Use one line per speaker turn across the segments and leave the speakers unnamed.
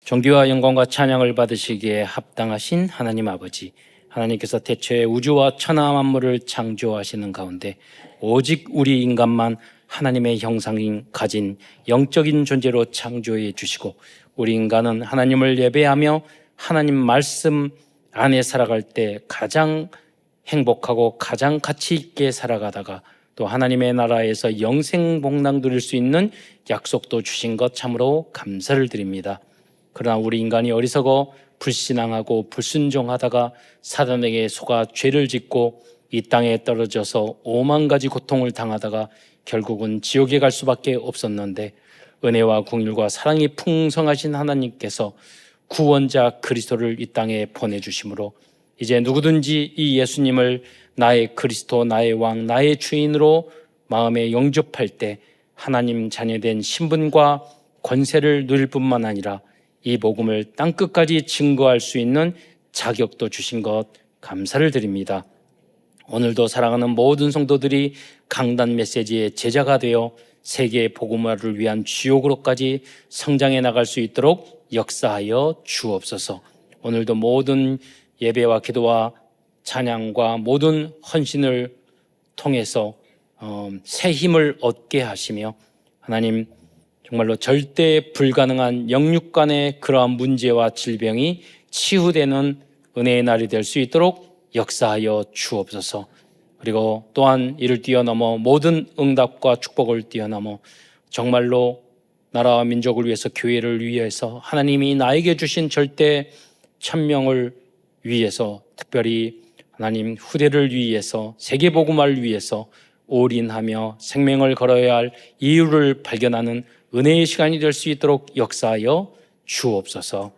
존귀와 영광과 찬양을 받으시기에 합당하신 하나님 아버지, 하나님께서 태초에 우주와 천하 만물을 창조하시는 가운데 오직 우리 인간만 하나님의 형상인 가진 영적인 존재로 창조해 주시고, 우리 인간은 하나님을 예배하며 하나님 말씀 안에 살아갈 때 가장 행복하고 가장 가치 있게 살아가다가 또 하나님의 나라에서 영생복락 누릴 수 있는 약속도 주신 것 참으로 감사를 드립니다. 그러나 우리 인간이 어리석어 불신앙하고 불순종하다가 사단에게 속아 죄를 짓고 이 땅에 떨어져서 오만 가지 고통을 당하다가 결국은 지옥에 갈 수밖에 없었는데, 은혜와 긍휼과 사랑이 풍성하신 하나님께서 구원자 그리스도를 이 땅에 보내주심으로 이제 누구든지 이 예수님을 나의 그리스도, 나의 왕, 나의 주인으로 마음에 영접할 때 하나님 자녀된 신분과 권세를 누릴 뿐만 아니라 이 복음을 땅끝까지 증거할 수 있는 자격도 주신 것 감사를 드립니다. 오늘도 사랑하는 모든 성도들이 강단 메시지의 제자가 되어 세계 복음화를 위한 주역으로까지 성장해 나갈 수 있도록 역사하여 주옵소서. 오늘도 모든 예배와 기도와 찬양과 모든 헌신을 통해서 새 힘을 얻게 하시며, 하나님 정말로 절대 불가능한 영육 간의 그러한 문제와 질병이 치유되는 은혜의 날이 될 수 있도록 역사하여 주옵소서. 그리고 또한 이를 뛰어넘어 모든 응답과 축복을 뛰어넘어 정말로 나라와 민족을 위해서, 교회를 위해서, 하나님이 나에게 주신 절대 천명을 위해서, 특별히 하나님 후대를 위해서, 세계복음화를 위해서 올인하며 생명을 걸어야 할 이유를 발견하는 은혜의 시간이 될 수 있도록 역사하여 주옵소서.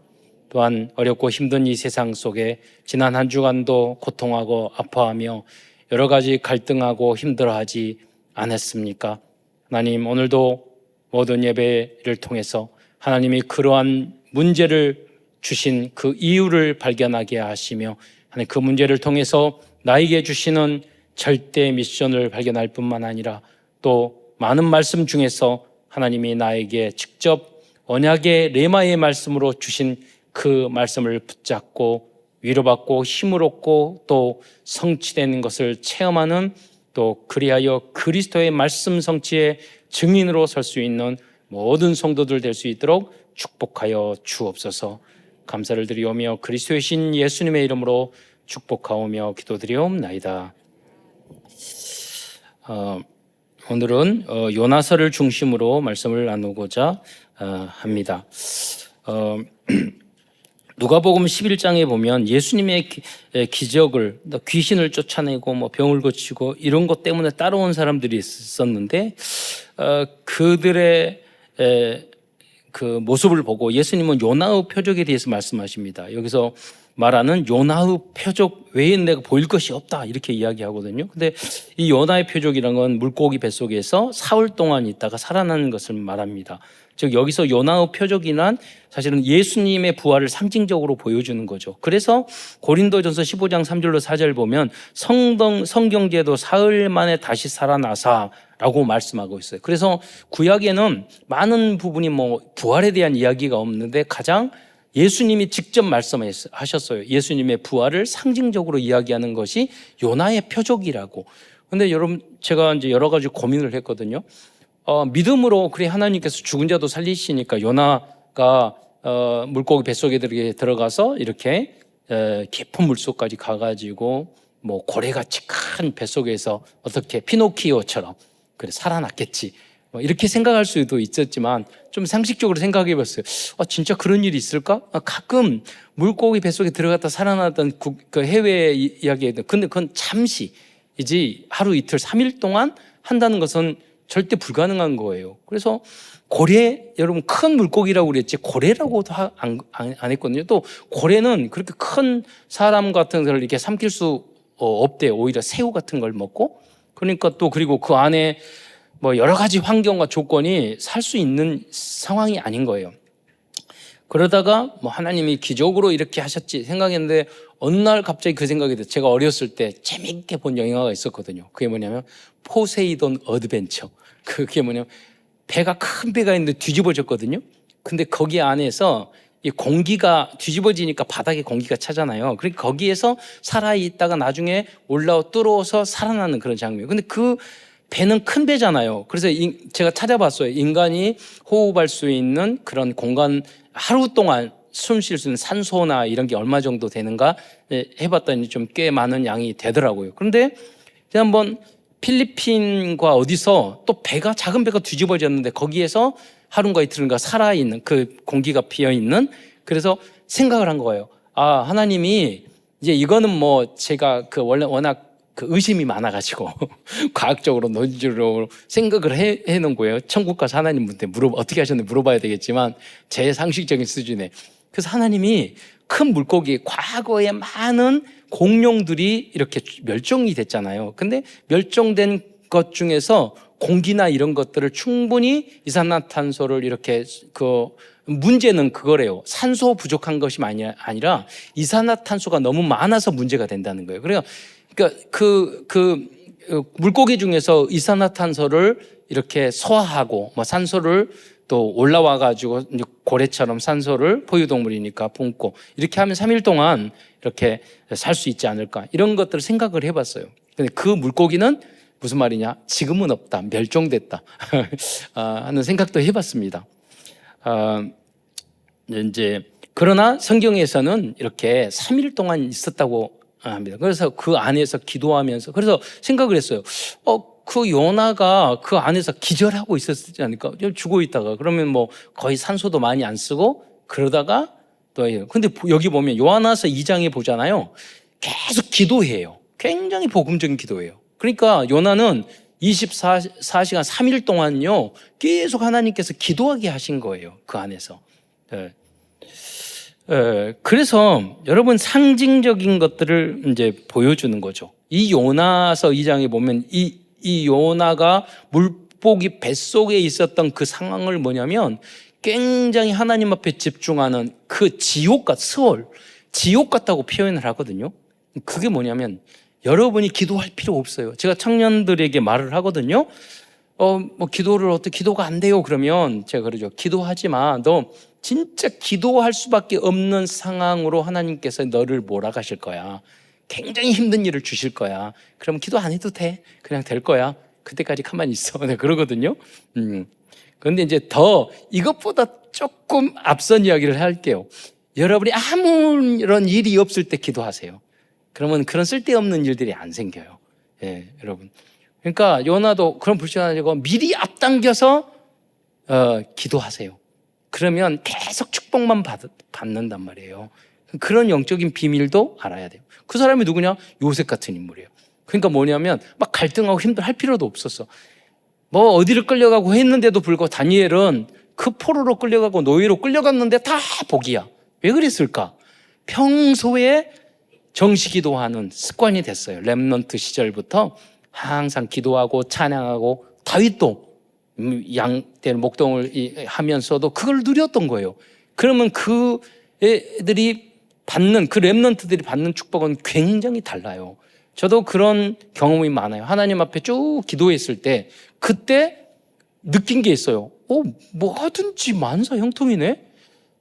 또한 어렵고 힘든 이 세상 속에 지난 한 주간도 고통하고 아파하며 여러 가지 갈등하고 힘들어하지 않았습니까? 하나님, 오늘도 모든 예배를 통해서 하나님이 그러한 문제를 주신 그 이유를 발견하게 하시며, 하나님 그 문제를 통해서 나에게 주시는 절대 미션을 발견할 뿐만 아니라 또 많은 말씀 중에서 하나님이 나에게 직접 언약의 레마의 말씀으로 주신 그 말씀을 붙잡고 위로받고 힘을 얻고 또 성취되는 것을 체험하는, 또 그리하여 그리스도의 말씀 성취의 증인으로 설 수 있는 모든 성도들 될 수 있도록 축복하여 주옵소서. 감사를 드리오며 그리스도의 신 예수님의 이름으로 축복하오며 기도드리옵나이다. 오늘은 요나서를 중심으로 말씀을 나누고자 합니다. 누가복음 11장에 보면 예수님의 기적을, 귀신을 쫓아내고 병을 고치고 이런 것 때문에 따라온 사람들이 있었는데, 그들의 그 모습을 보고 예수님은 요나의 표적에 대해서 말씀하십니다. 여기서 말하는 요나의 표적 외에 내가 보일 것이 없다, 이렇게 이야기하거든요. 근데 이 요나의 표적이라는 건 물고기 뱃속에서 사흘 동안 있다가 살아나는 것을 말합니다. 즉 여기서 요나의 표적이란 사실은 예수님의 부활을 상징적으로 보여주는 거죠. 그래서 고린도전서 15장 3절로 4절 보면 성경제도 사흘 만에 다시 살아나사라고 말씀하고 있어요. 그래서 구약에는 많은 부분이 부활에 대한 이야기가 없는데 가장 예수님이 직접 말씀하셨어요. 예수님의 부활을 상징적으로 이야기하는 것이 요나의 표적이라고. 근데 여러분, 제가 이제 여러 가지 고민을 했거든요. 믿음으로, 그래 하나님께서 죽은 자도 살리시니까 요나가 물고기 뱃속에 들어가서 이렇게 깊은 물속까지 가가지고 고래같이 큰 뱃속에서 어떻게 피노키오처럼 그래 살아났겠지, 이렇게 생각할 수도 있었지만 좀 상식적으로 생각해 봤어요. 진짜 그런 일이 있을까? 가끔 물고기 뱃속에 들어갔다 살아났던 그 해외 이야기에도, 근데 그건 잠시이지 하루 이틀 3일 동안 한다는 것은 절대 불가능한 거예요. 그래서 고래, 여러분 큰 물고기라고 그랬지 고래라고도 안 했거든요. 또 고래는 그렇게 큰 사람 같은 걸 이렇게 삼킬 수 없대요. 오히려 새우 같은 걸 먹고. 그러니까 또 그리고 그 안에 여러 가지 환경과 조건이 살 수 있는 상황이 아닌 거예요. 그러다가 하나님이 기적으로 이렇게 하셨지 생각했는데 어느 날 갑자기 그 생각이 들어요. 제가 어렸을 때 재밌게 본 영화가 있었거든요. 그게 뭐냐면 포세이돈 어드벤처. 그게 뭐냐면 큰 배가 있는데 뒤집어졌거든요. 근데 거기 안에서 이 공기가 뒤집어지니까 바닥에 공기가 차잖아요. 그러니까 거기에서 살아있다가 나중에 뚫어서 살아나는 그런 장면. 근데 그 배는 큰 배잖아요. 그래서 제가 찾아봤어요. 인간이 호흡할 수 있는 그런 공간, 하루 동안 숨 쉴 수 있는 산소나 이런 게 얼마 정도 되는가 해봤더니 좀 꽤 많은 양이 되더라고요. 그런데 제가 한번 필리핀과 어디서 또 배가, 작은 배가 뒤집어졌는데 거기에서 하루인가 이틀인가 살아있는, 그 공기가 비어있는, 그래서 생각을 한 거예요. 아, 하나님이 이제 이거는 뭐 제가 원래 워낙 그 의심이 많아가지고 과학적으로 논리적으로 생각을 해놓은 거예요. 천국 가서 하나님한테 어떻게 하셨는지 물어봐야 되겠지만 제 상식적인 수준에. 그래서 하나님이 큰 물고기, 과거에 많은 공룡들이 이렇게 멸종이 됐잖아요. 근데 멸종된 것 중에서 공기나 이런 것들을 충분히 이산화탄소를 이렇게 문제는 그거래요. 산소 부족한 것이 아니라 이산화탄소가 너무 많아서 문제가 된다는 거예요. 그러니까 물고기 중에서 이산화탄소를 이렇게 소화하고 뭐 산소를 또 올라와 가지고 고래처럼 산소를 포유동물이니까 뿜고 이렇게 하면 3일 동안 이렇게 살 수 있지 않을까, 이런 것들을 생각을 해봤어요. 근데 그 물고기는 무슨 말이냐? 지금은 없다, 멸종됐다 하는 생각도 해봤습니다. 이제 그러나 성경에서는 이렇게 3일 동안 있었다고 합니다. 그래서 그 안에서 기도하면서, 그래서 생각을 했어요. 그 요나가 그 안에서 기절하고 있었지 않을까? 죽어 있다가 그러면 뭐 거의 산소도 많이 안 쓰고 그러다가 또, 근데 여기 보면 요한화서 2장에 보잖아요. 계속 기도해요. 굉장히 복음적인 기도예요. 그러니까 요나는 24시간 3일 동안요 계속 하나님께서 기도하게 하신 거예요. 그 안에서. 그래서 여러분, 상징적인 것들을 이제 보여주는 거죠. 이 요나서 2장에 보면 이 요나가 물고기 뱃속에 있었던 그 상황을 뭐냐면 굉장히 하나님 앞에 집중하는 그 지옥 같다고 표현을 하거든요. 그게 뭐냐면 여러분이 기도할 필요 없어요. 제가 청년들에게 말을 하거든요. 뭐 기도가 안 돼요. 그러면 제가 그러죠. 기도하지 마. 너 진짜 기도할 수밖에 없는 상황으로 하나님께서 너를 몰아가실 거야. 굉장히 힘든 일을 주실 거야. 그럼 기도 안 해도 돼. 그냥 될 거야. 그때까지 가만히 있어. 네, 그러거든요. 그런데 이제 더 이것보다 조금 앞선 이야기를 할게요. 여러분이 아무런 일이 없을 때 기도하세요. 그러면 그런 쓸데없는 일들이 안 생겨요. 예, 여러분. 그러니까 요나도 그런 불신하고 미리 앞당겨서 기도하세요. 그러면 계속 축복만 받는단 말이에요. 그런 영적인 비밀도 알아야 돼요. 그 사람이 누구냐? 요셉 같은 인물이에요. 그러니까 뭐냐면 막 갈등하고 할 필요도 없었어. 뭐 어디를 끌려가고 했는데도 불구하고 다니엘은 그 포로로 끌려가고 노예로 끌려갔는데 다 복이야. 왜 그랬을까? 평소에 정시 기도하는 습관이 됐어요. 렘넌트 시절부터 항상 기도하고 찬양하고, 다윗도 양떼 목동을 하면서도 그걸 누렸던 거예요. 그러면 그 애들이 받는, 그 렘넌트들이 받는 축복은 굉장히 달라요. 저도 그런 경험이 많아요. 하나님 앞에 쭉 기도했을 때 그때 느낀 게 있어요. 뭐하든지 만사 형통이네.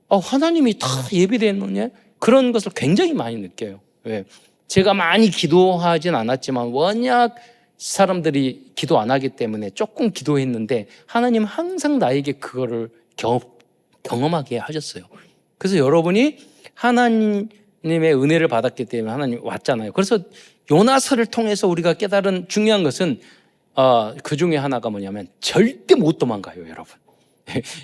하나님이 다 예비됐느냐? 그런 것을 굉장히 많이 느껴요. 왜? 제가 많이 기도하진 않았지만 워낙 사람들이 기도 안 하기 때문에 조금 기도했는데 하나님 항상 나에게 그거를 경험하게 하셨어요. 그래서 여러분이 하나님의 은혜를 받았기 때문에 하나님 왔잖아요. 그래서 요나서를 통해서 우리가 깨달은 중요한 것은 그 중에 하나가 뭐냐면 절대 못 도망가요, 여러분.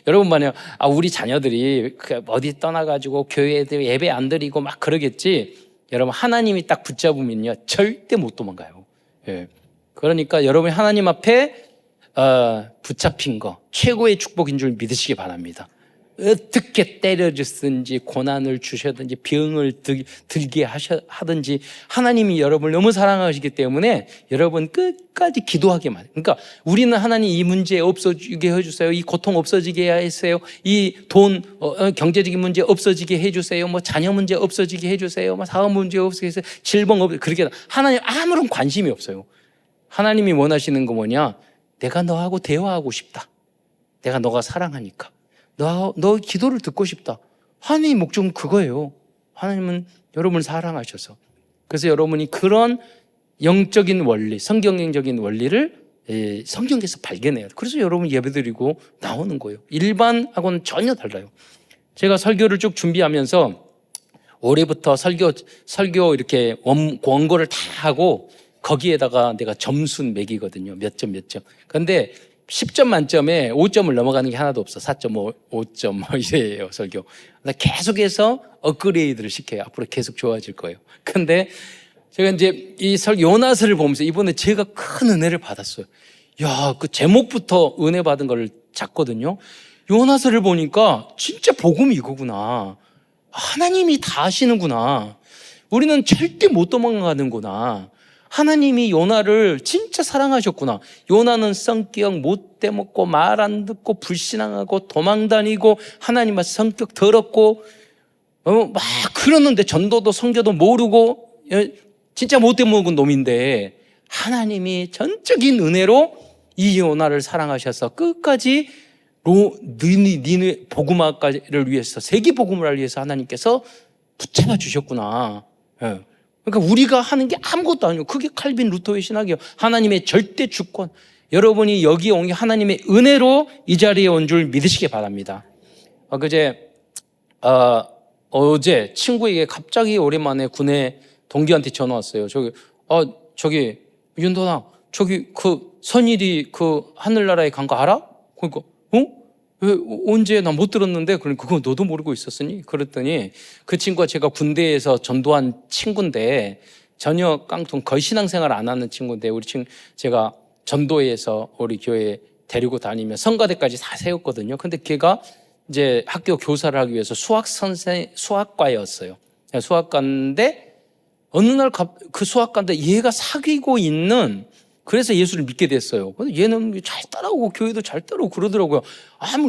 여러분 만약 우리 자녀들이 어디 떠나가지고 교회에 예배 안 드리고 막 그러겠지, 여러분 하나님이 딱 붙잡으면요 절대 못 도망가요. 예. 그러니까 여러분이 하나님 앞에 붙잡힌 거 최고의 축복인 줄 믿으시기 바랍니다. 어떻게 때려주든지 고난을 주셔든지 병을 들게 하든지 하나님이 여러분을 너무 사랑하시기 때문에 여러분 끝까지 기도하게 만들어요. 그러니까 우리는 하나님 이 문제 없어지게 해주세요. 이 고통 없어지게 해주세요. 이 돈 경제적인 문제 없어지게 해주세요. 뭐 자녀 문제 없어지게 해주세요. 뭐 사업 문제 없어지게 해주세요. 질병 그렇게 하나님 아무런 관심이 없어요. 하나님이 원하시는 거 뭐냐? 내가 너하고 대화하고 싶다. 내가 너가 사랑하니까. 너 기도를 듣고 싶다. 하나님의 목적은 그거예요. 하나님은 여러분을 사랑하셔서. 그래서 여러분이 그런 영적인 원리, 성경적인 원리를 성경에서 발견해요. 그래서 여러분 예배드리고 나오는 거예요. 일반하고는 전혀 달라요. 제가 설교를 쭉 준비하면서 올해부터 설교 이렇게 원고를 다 하고 거기에다가 내가 점수는 매기거든요. 몇 점. 그런데 10점 만점에 5점을 넘어가는 게 하나도 없어. 4.5, 5점 뭐 이래요, 설교. 계속해서 업그레이드를 시켜요. 앞으로 계속 좋아질 거예요. 근데 제가 이제 이 요나서를 보면서 이번에 제가 큰 은혜를 받았어요. 야, 그 제목부터 은혜 받은 걸 잤거든요. 요나서를 보니까 진짜 복음이 이거구나. 하나님이 다 하시는구나. 우리는 절대 못 도망가는구나. 하나님이 요나를 진짜 사랑하셨구나. 요나는 성격 못돼 먹고 말 안 듣고 불신앙하고 도망다니고 하나님의 성격 더럽고 막 그러는데 전도도 성교도 모르고 진짜 못돼 먹은 놈인데 하나님이 전적인 은혜로 이 요나를 사랑하셔서 끝까지 니네 복음화를 위해서 세계 복음을 위해서 하나님께서 붙잡아 주셨구나. 그러니까 우리가 하는 게 아무것도 아니고 그게 칼빈 루터의 신학이에요. 하나님의 절대 주권. 여러분이 여기 온 게 하나님의 은혜로 이 자리에 온 줄 믿으시기 바랍니다. 어제 친구에게 갑자기 오랜만에 군에 동기한테 전화 왔어요. 저기 윤도나 저기 그 선일이 그 하늘나라에 간 거 알아? 그러니까 왜 언제 나 못 들었는데 그러니까 그거 너도 모르고 있었으니 그랬더니 그 친구가 제가 군대에서 전도한 친구인데 전혀 깡통 거의 신앙생활 안 하는 친구인데 제가 전도회에서 우리 교회에 데리고 다니며 성가대까지 다 세웠거든요. 근데 걔가 이제 학교 교사를 하기 위해서 수학과였어요. 수학과인데 어느 날 그 수학과인데 얘가 사귀고 있는 그래서 예수를 믿게 됐어요. 근데 얘는 잘 따라오고 교회도 잘 따라오고 그러더라고요.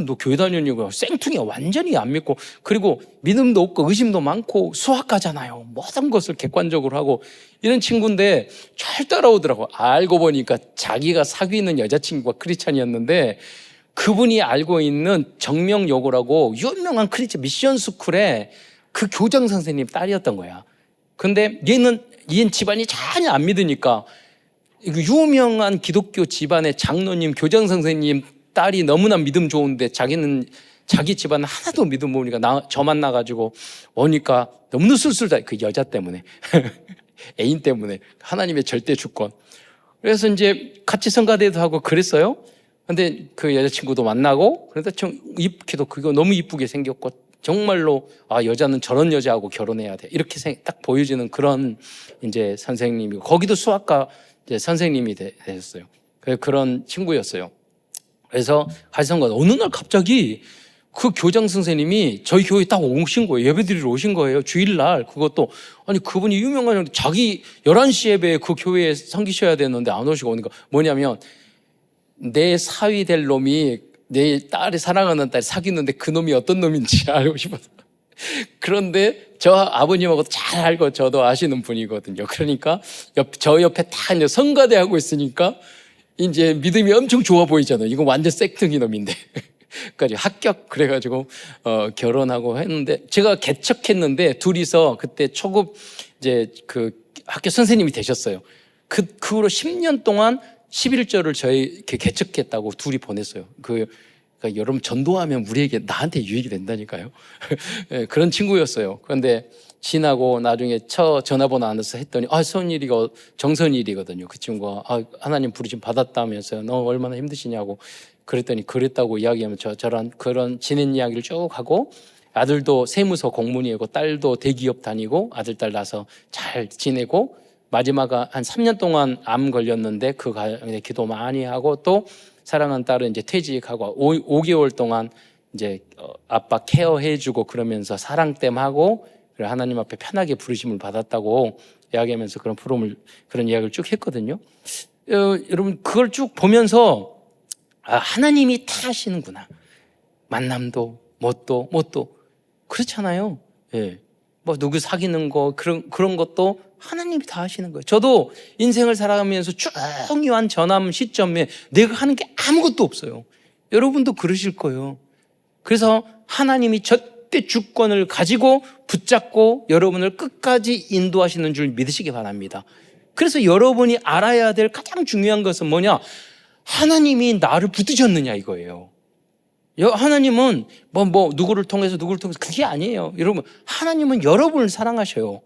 너 교회 다녔냐고요. 생뚱이야. 완전히 안 믿고. 그리고 믿음도 없고 의심도 많고 수학가잖아요. 모든 것을 객관적으로 하고 이런 친구인데 잘 따라오더라고요. 알고 보니까 자기가 사귀는 여자친구가 크리스찬이었는데 그분이 알고 있는 정명여고라고 유명한 크리스찬 미션 스쿨의 그 교장 선생님 딸이었던 거야. 근데 얘는 집안이 전혀 안 믿으니까 유명한 기독교 집안의 장로님, 교장 선생님 딸이 너무나 믿음 좋은데 자기 집안은 하나도 믿음 모르니까 저 만나가지고 오니까 너무나 술술다. 그 여자 때문에. 애인 때문에. 하나님의 절대 주권. 그래서 이제 같이 성가대도 하고 그랬어요. 근데 그 여자친구도 만나고 그래서 기도 그거 너무 이쁘게 생겼고 정말로 여자는 저런 여자하고 결혼해야 돼. 이렇게 딱 보여지는 그런 이제 선생님이고 거기도 수학과 이제 선생님이 되셨어요. 그런 친구였어요. 그래서 같이 어느 날 갑자기 그 교장 선생님이 저희 교회에 딱 오신 거예요. 예배드리러 오신 거예요. 주일날. 그것도 그분이 유명한 자기 11시 예배에 그 교회에 섬기셔야 되는데 안 오시고 오니까 뭐냐면 내 사위 될 놈이 내 딸이 사랑하는 딸 사귀는데 그 놈이 어떤 놈인지 알고 싶어서. 그런데 저 아버님하고도 잘 알고 저도 아시는 분이거든요. 그러니까 저 옆에 다 이제 성가대 하고 있으니까 이제 믿음이 엄청 좋아 보이잖아요. 이거 완전 쌩뚱이 놈인데. 까지 합격 그래가지고 결혼하고 했는데 제가 개척했는데 둘이서 그때 초급 이제 그 학교 선생님이 되셨어요. 그 후로 10년 동안 11절을 저희 이렇게 개척했다고 둘이 보냈어요. 그러니까 여러분 전도하면 우리에게 나한테 유익이 된다니까요. 네, 그런 친구였어요. 그런데 지나고 나중에 전화번호 안 해서 했더니 선일이가 정선일이거든요. 그 친구가 하나님 부르심 받았다면서요. 너 얼마나 힘드시냐고 그랬더니 그랬다고 이야기하면 저런 그런 지낸 이야기를 쭉 하고 아들도 세무서 공무원이고 딸도 대기업 다니고 아들 딸 낳아서 잘 지내고 마지막 한 3년 동안 암 걸렸는데 그 가정에 기도 많이 하고 또 사랑하는 딸은 이제 퇴직하고 5개월 동안 이제 아빠 케어해주고 그러면서 사랑댐 하고 하나님 앞에 편하게 부르심을 받았다고 이야기하면서 그런 이야기를 쭉 했거든요. 여러분 그걸 쭉 보면서 하나님이 다 하시는구나. 만남도 뭣도 그렇잖아요. 예. 뭐 누구 사귀는 거 그런 것도 하나님이 다 하시는 거예요. 저도 인생을 살아가면서 중요한 전환 시점에 내가 하는 게 아무것도 없어요. 여러분도 그러실 거예요. 그래서 하나님이 절대 주권을 가지고 붙잡고 여러분을 끝까지 인도하시는 줄 믿으시기 바랍니다. 그래서 여러분이 알아야 될 가장 중요한 것은 뭐냐? 하나님이 나를 붙드셨느냐 이거예요. 하나님은 누구를 통해서 그게 아니에요. 여러분, 하나님은 여러분을 사랑하셔요.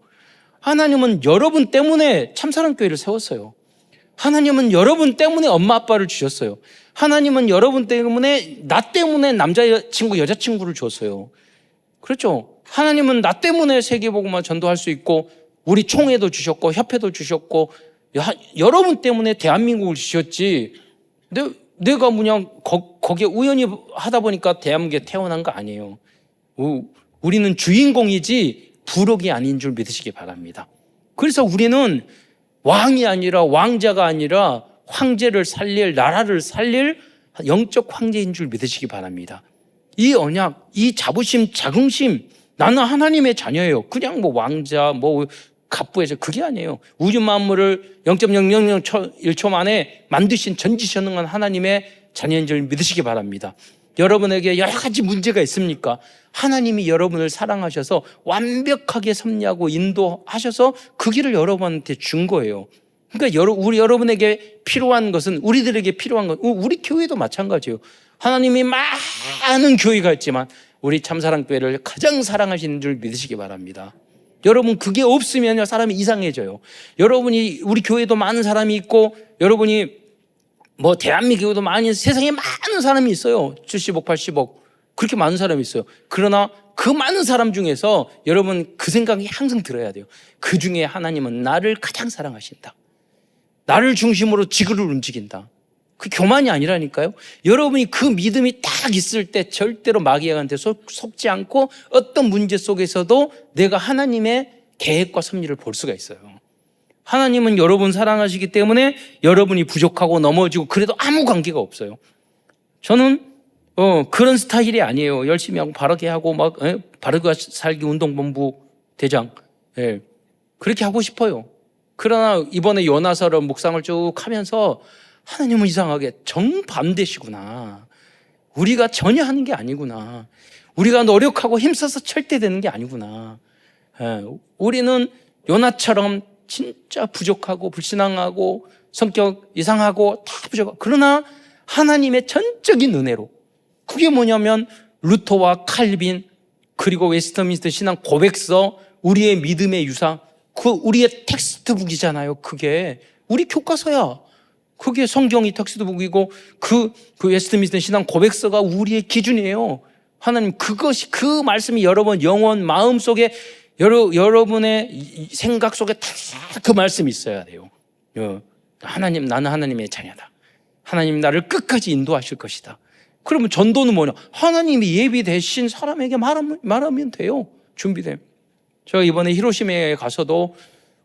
하나님은 여러분 때문에 참사랑교회를 세웠어요. 하나님은 여러분 때문에 엄마 아빠를 주셨어요. 하나님은 여러분 때문에, 나 때문에 남자친구 여자친구를 줬어요. 그렇죠? 하나님은 나 때문에 세계복음화 전도할 수 있고 우리 총회도 주셨고 협회도 주셨고 여러분 때문에 대한민국을 주셨지. 내가 그냥 거기에 우연히 하다 보니까 대한민국에 태어난 거 아니에요. 우리는 주인공이지 부록이 아닌 줄 믿으시기 바랍니다. 그래서 우리는 왕이 아니라 왕자가 아니라 황제를 살릴, 나라를 살릴 영적 황제인 줄 믿으시기 바랍니다. 이 언약, 이 자부심, 자긍심, 나는 하나님의 자녀예요. 그냥 왕자, 갑부에서 그게 아니에요. 우주 만물을 0.00001초 만에 만드신 전지전능한 하나님의 자녀인 줄 믿으시기 바랍니다. 여러분에게 여러 가지 문제가 있습니까? 하나님이 여러분을 사랑하셔서 완벽하게 섭리하고 인도하셔서 그 길을 여러분한테 준 거예요. 그러니까 여러분에게 필요한 것은, 우리들에게 필요한 건, 우리 교회도 마찬가지예요. 하나님이 많은 교회가 있지만 우리 참사랑교회를 가장 사랑하시는 줄 믿으시기 바랍니다. 여러분, 그게 없으면요 사람이 이상해져요. 여러분이, 우리 교회도 많은 사람이 있고, 여러분이 대한민국 교회도 세상에 많은 사람이 있어요. 70억, 80억 그렇게 많은 사람이 있어요. 그러나 그 많은 사람 중에서 여러분 그 생각이 항상 들어야 돼요. 그 중에 하나님은 나를 가장 사랑하신다. 나를 중심으로 지구를 움직인다. 그 교만이 아니라니까요. 여러분이 그 믿음이 딱 있을 때 절대로 마귀한테 속지 않고 어떤 문제 속에서도 내가 하나님의 계획과 섭리를 볼 수가 있어요. 하나님은 여러분 사랑하시기 때문에 여러분이 부족하고 넘어지고 그래도 아무 관계가 없어요. 저는 그런 스타일이 아니에요. 열심히 하고 바르게 하고 바르게 살기 운동본부 대장, 그렇게 하고 싶어요. 그러나 이번에 요나서를 묵상을 쭉 하면서 하나님은 이상하게 정반대시구나. 우리가 전혀 하는 게 아니구나. 우리가 노력하고 힘써서 절대 되는 게 아니구나. 우리는 요나처럼 진짜 부족하고 불신앙하고 성격 이상하고 다 부족하고, 그러나 하나님의 전적인 은혜로, 그게 뭐냐면 루터와 칼빈 그리고 웨스트민스터 신앙 고백서, 우리의 믿음의 유산, 그 우리의 텍스트북이잖아요. 그게 우리 교과서야. 그게 성경이 텍스트북이고 그 웨스트민스터 신앙 고백서가 우리의 기준이에요. 하나님, 그것이, 그 말씀이 여러분 영혼 마음 속에, 여러분의 생각 속에 다 그 말씀이 있어야 돼요. 하나님, 나는 하나님의 자녀다. 하나님 나를 끝까지 인도하실 것이다. 그러면 전도는 뭐냐? 하나님이 예비 대신 사람에게 말하면 돼요. 준비되면. 제가 이번에 히로시마에 가서도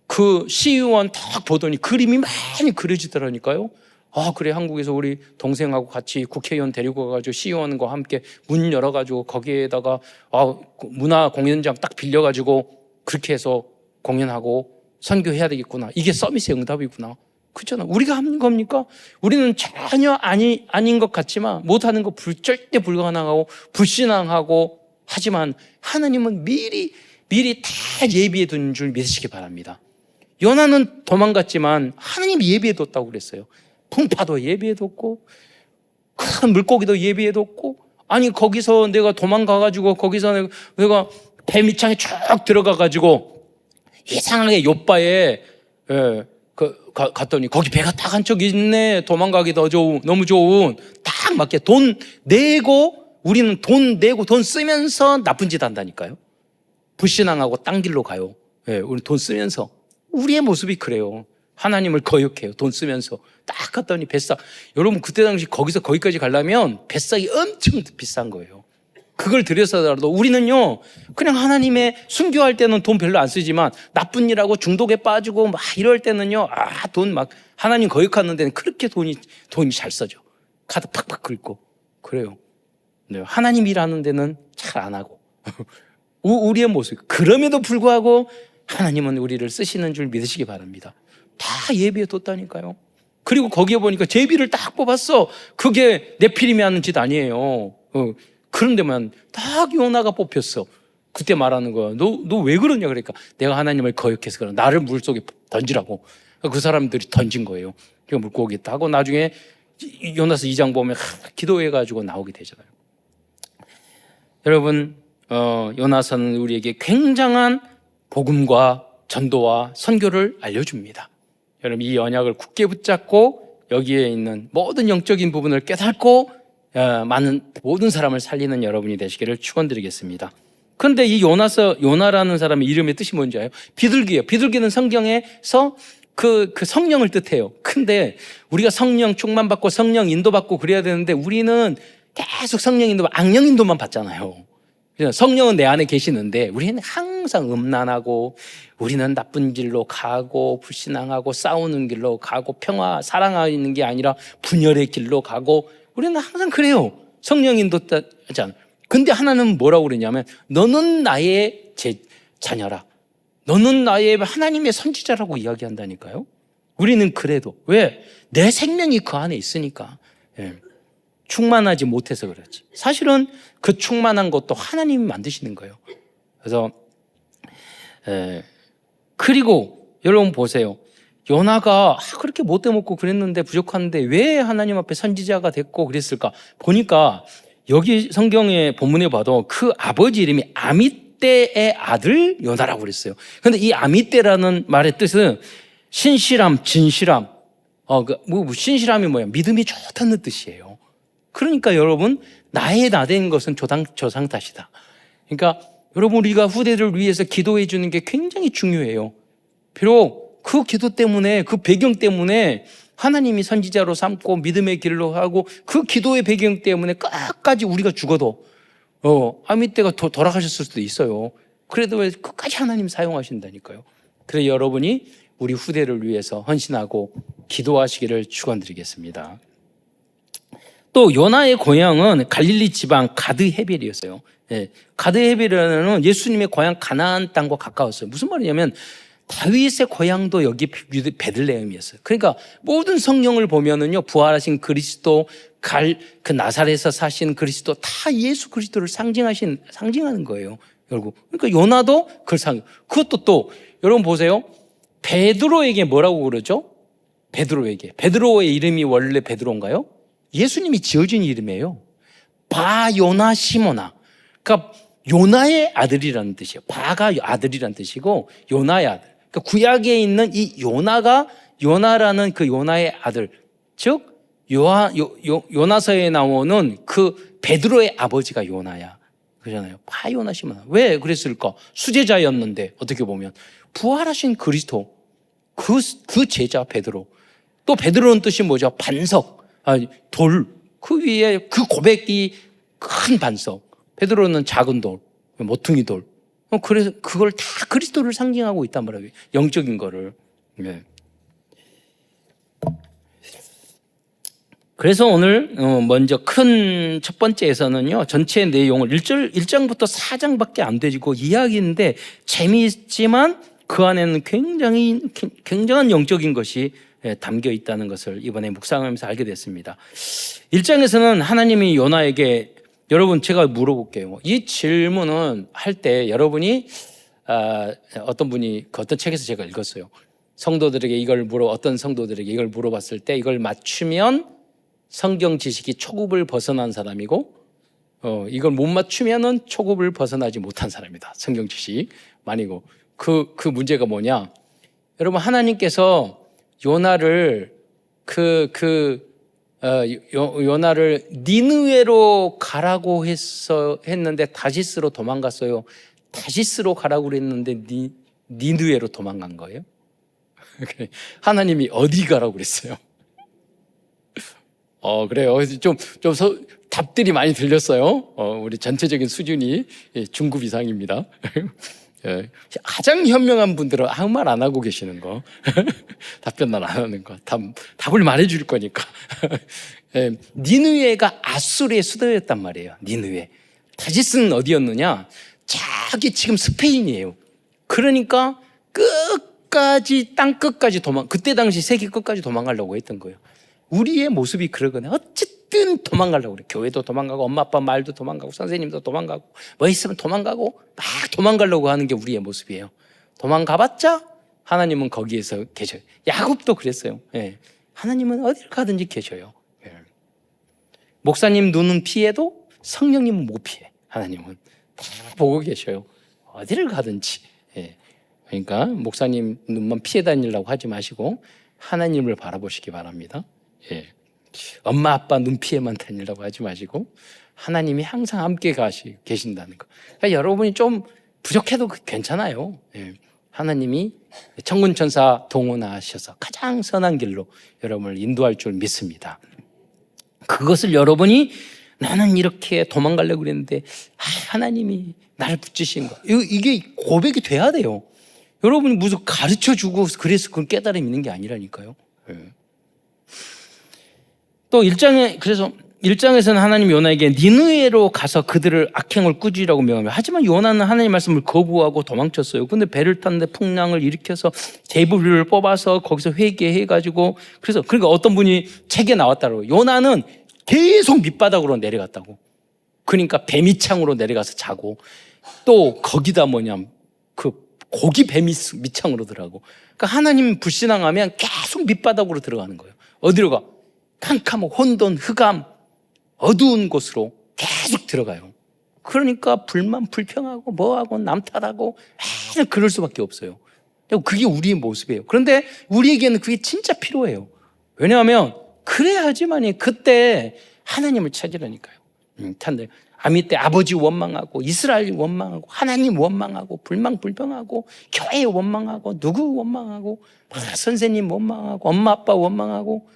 그 시의원 딱 보더니 그림이 많이 그려지더라니까요. 그래, 한국에서 우리 동생하고 같이 국회의원 데리고 가가지고 시의원과 함께 문 열어가지고 거기에다가 문화 공연장 딱 빌려가지고 그렇게 해서 공연하고 선교해야 되겠구나. 이게 서비스의 응답이구나. 그렇잖아. 우리가 하는 겁니까? 우리는 전혀 아닌 것 같지만, 못하는 거 절대 불가능하고 불신앙하고, 하지만 하나님은 미리 다 예비해 둔 줄 믿으시기 바랍니다. 요나는 도망갔지만 하나님이 예비해 뒀다고 그랬어요. 풍파도 예비해 뒀고 큰 물고기도 예비해 뒀고, 아니 거기서 내가 도망가가지고 거기서 내가 배 밑창에 쭉 들어가가지고 이상하게 욥바에 갔더니 거기 배가 딱 한 척 있네. 도망가기 너무 좋은 딱 맞게 돈 내고, 우리는 돈 내고 돈 쓰면서 나쁜 짓 한다니까요. 불신앙하고 딴 길로 가요. 우리 돈 쓰면서. 우리의 모습이 그래요. 하나님을 거역해요. 돈 쓰면서. 딱 갔더니 뱃삭. 여러분, 그때 당시 거기서 거기까지 가려면 뱃삭이 엄청 비싼 거예요. 그걸 들여서라도 우리는요, 그냥 하나님의 순교할 때는 돈 별로 안 쓰지만 나쁜 일하고 중독에 빠지고 막 이럴 때는요, 돈 막 하나님 거역하는 데는 그렇게 돈이 잘 써져. 카드 팍팍 긁고. 그래요. 네, 하나님 일하는 데는 잘 안 하고. 우리의 모습. 그럼에도 불구하고 하나님은 우리를 쓰시는 줄 믿으시기 바랍니다. 다 예비해 뒀다니까요. 그리고 거기에 보니까 제비를 딱 뽑았어. 그게 네피림이 하는 짓 아니에요. 그런데만 딱 요나가 뽑혔어. 그때 말하는 거야. 너 왜 그러냐 그러니까 내가 하나님을 거역해서 그래. 나를 물속에 던지라고. 그 사람들이 던진 거예요. 그 물고기 따고 나중에 요나서 2장 보면 기도해가지고 나오게 되잖아요. 여러분 요나서는 우리에게 굉장한 복음과 전도와 선교를 알려줍니다. 여러분 이 언약을 굳게 붙잡고 여기에 있는 모든 영적인 부분을 깨닫고 많은 모든 사람을 살리는 여러분이 되시기를 축원드리겠습니다. 그런데 이 요나라는 사람의 이름의 뜻이 뭔지 아요? 비둘기예요. 비둘기는 성경에서 그 성령을 뜻해요. 근데 우리가 성령 충만받고 성령 인도받고 그래야 되는데 우리는 계속 성령 인도, 악령 인도만 받잖아요. 성령은 내 안에 계시는데 우리는 항상 음란하고 우리는 나쁜 길로 가고 불신앙하고 싸우는 길로 가고 평화 사랑하는 게 아니라 분열의 길로 가고 우리는 항상 그래요. 성령 인도하지 않아요. 근데 하나는 뭐라고 그러냐면 너는 나의 자녀라. 너는 나의 하나님의 선지자라고 이야기한다니까요. 우리는 그래도 왜? 내 생명이 그 안에 있으니까. 충만하지 못해서 그렇지. 사실은 그 충만한 것도 하나님이 만드시는 거예요. 그래서 그리고 여러분 보세요. 요나가 그렇게 못돼 먹고 그랬는데 부족한데 왜 하나님 앞에 선지자가 됐고 그랬을까? 보니까 여기 성경의 본문에 봐도 그 아버지 이름이 아미떼의 아들 요나라고 그랬어요. 그런데 이 아미떼라는 말의 뜻은 신실함, 진실함. 신실함이 뭐야? 믿음이 좋다는 뜻이에요. 그러니까 여러분 나의 나된 것은 조상 탓이다. 그러니까 여러분 우리가 후대를 위해서 기도해 주는 게 굉장히 중요해요. 비록 그 기도 때문에 그 배경 때문에 하나님이 선지자로 삼고 믿음의 길로 하고 그 기도의 배경 때문에 끝까지 우리가 죽어도 아미떼가 돌아가셨을 수도 있어요. 그래도 왜 끝까지 하나님 사용하신다니까요. 그래서 여러분이 우리 후대를 위해서 헌신하고 기도하시기를 축원드리겠습니다. 또 요나의 고향은 갈릴리 지방 가드 헤벨이었어요. 가드 헤벨이라는 예수님의 고향 가나안 땅과 가까웠어요. 무슨 말이냐면 다윗의 고향도 여기 베들레헴이었어요. 그러니까 모든 성경을 보면은요, 부활하신 그리스도, 그 나사렛에서 사신 그리스도 다 예수 그리스도를 상징하는 거예요. 결국. 그러니까 요나도 그것도 또 여러분 보세요. 베드로에게 뭐라고 그러죠? 베드로의 이름이 원래 베드로인가요? 예수님이 지어준 이름이에요. 바요나 시모나. 그러니까 요나의 아들이라는 뜻이에요. 바가 아들이라는 뜻이고 요나의 아들. 그러니까 구약에 있는 이 요나라는 그 요나의 아들, 즉 요나서에 나오는 그 베드로의 아버지가 요나야. 그러잖아요. 바요나 시모나. 왜 그랬을까? 수제자였는데 어떻게 보면 부활하신 그리스도 그 제자 베드로. 또 베드로는 뜻이 뭐죠? 반석. 돌, 그 위에 그 고백이 큰 반석. 베드로는 작은 돌, 모퉁이 돌. 그래서 그걸 다 그리스도를 상징하고 있단 말이에요. 영적인 거를. 네. 그래서 오늘 먼저 큰 첫 번째에서는요, 전체 내용을 1장부터 4장밖에 안 되고 이야기인데 재미있지만 그 안에는 굉장한 영적인 것이 담겨 있다는 것을 이번에 묵상하면서 알게 됐습니다. 1장에서는 하나님이 요나에게 여러분 제가 물어볼게요. 이 질문은 할 때 여러분이 어떤 분이 어떤 책에서 제가 읽었어요. 어떤 성도들에게 이걸 물어봤을 때 이걸 맞추면 성경 지식이 초급을 벗어난 사람이고 이걸 못 맞추면은 초급을 벗어나지 못한 사람이다. 성경 지식만이고 그 문제가 뭐냐? 여러분 하나님께서 요나를 요나를 니느웨로 가라고 했는데 다시스로 도망갔어요. 다시스로 가라고 그랬는데 니느웨로 도망간 거예요. 하나님이 어디 가라고 그랬어요? 그래요. 좀 답들이 많이 들렸어요. 우리 전체적인 수준이 중급 이상입니다. 가장 현명한 분들은 아무 말 안 하고 계시는 거. 답변만 안 하는 거. 답을 말해 줄 거니까. 니느웨가 아수르의 수도였단 말이에요. 니느웨. 다시스는 어디였느냐? 저기 지금 스페인이에요. 그러니까 그때 당시 세계 끝까지 도망가려고 했던 거예요. 우리의 모습이 그러거든요. 어디든 도망가려고 그래. 교회도 도망가고 엄마 아빠 말도 도망가고 선생님도 도망가고 뭐 있으면 도망가고 막 도망가려고 하는 게 우리의 모습이에요. 도망가봤자 하나님은 거기에서 계셔요. 야곱도 그랬어요. 예. 하나님은 어딜 가든지 계셔요. 예. 목사님 눈은 피해도 성령님은 못 피해. 하나님은 다 보고 계셔요. 어디를 가든지. 예. 그러니까 목사님 눈만 피해 다니려고 하지 마시고 하나님을 바라보시기 바랍니다. 예. 엄마 아빠 눈 피해만 다니려고 하지 마시고 하나님이 항상 함께 계신다는 거. 그러니까 여러분이 좀 부족해도 괜찮아요. 예. 하나님이 천군천사 동원하셔서 가장 선한 길로 여러분을 인도할 줄 믿습니다. 그것을 여러분이 나는 이렇게 도망가려고 그랬는데 하나님이 나를 붙드신 거. 이게 고백이 돼야 돼요. 여러분이 무슨 가르쳐주고 그래서 그걸 깨달음이 있는 게 아니라니까요. 예. 또 그래서 1장에서는 하나님 요나에게 니느웨로 가서 그들을 악행을 꾸짖으라고 명하며 하지만 요나는 하나님 말씀을 거부하고 도망쳤어요. 근데 배를 탔는데 풍랑을 일으켜서 제부리를 뽑아서 거기서 회개해가지고 그러니까 어떤 분이 책에 나왔다고 요나는 계속 밑바닥으로 내려갔다고. 그러니까 배밑창으로 내려가서 자고 또 거기다 그 고기 배밑창으로 들어가고. 그러니까 하나님 불신앙하면 계속 밑바닥으로 들어가는 거예요. 어디로 가? 캄캄한 혼돈, 흑암, 어두운 곳으로 계속 들어가요. 그러니까 불만 불평하고 뭐하고 남탓하고 계속 그럴 수밖에 없어요. 그게 우리의 모습이에요. 그런데 우리에게는 그게 진짜 필요해요. 왜냐하면 그래야지만이 그때 하나님을 찾으라니까요. 아미 때 아버지 원망하고 이스라엘 원망하고 하나님 원망하고 불평하고 교회 원망하고 누구 원망하고 선생님 원망하고 엄마 아빠 원망하고